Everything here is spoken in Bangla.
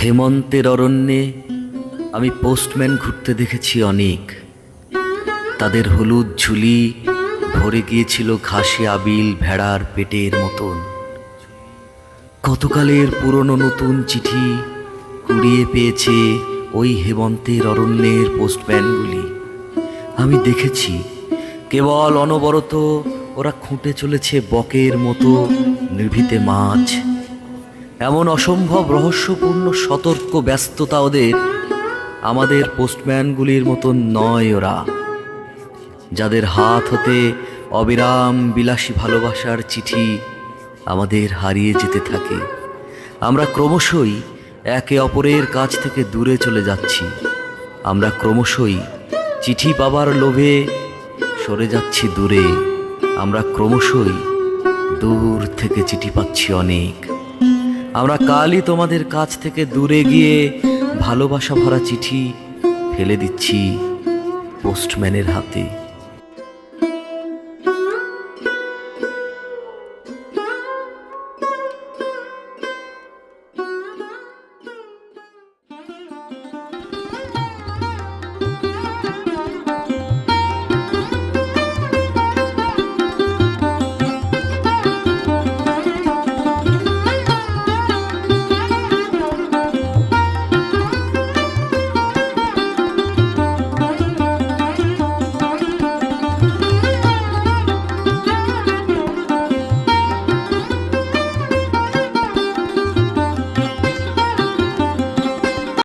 হেমন্তের অরণ্যে আমি পোস্টম্যান ঘুরতে দেখেছি অনেক। তাদের হলুদ ঝুলি ভরে গিয়েছিল ঘাসে আবিল ভেড়ার পেটের মতন। কতকালের পুরনো নতুন চিঠি কুড়িয়ে পেয়েছে ওই হেমন্তের অরণ্যের পোস্টম্যানগুলি। আমি দেখেছি কেবল অনবরত ওরা খুঁটে চলেছে বকের মতো নিভৃতে মাছ। এমন অসম্ভব রহস্যপূর্ণ সতর্ক ব্যস্ততা ওদের। আমাদের পোস্টম্যানগুলির মতন নয় ওরা, যাদের হাত হতে অবিরাম বিলাসী ভালোবাসার চিঠি আমাদের হারিয়ে যেতে থাকে। আমরা ক্রমশই একে অপরের কাছ থেকে দূরে চলে যাচ্ছি। আমরা ক্রমশই চিঠি পাবার লোভে সরে যাচ্ছি দূরে। আমরা ক্রমশই দূর থেকে চিঠি পাচ্ছি অনেক। আমরা কালই তোমাদের কাছ থেকে দূরে গিয়ে ভালোবাসা ভরা চিঠি ফেলে দিচ্ছি পোস্টম্যানের হাতে।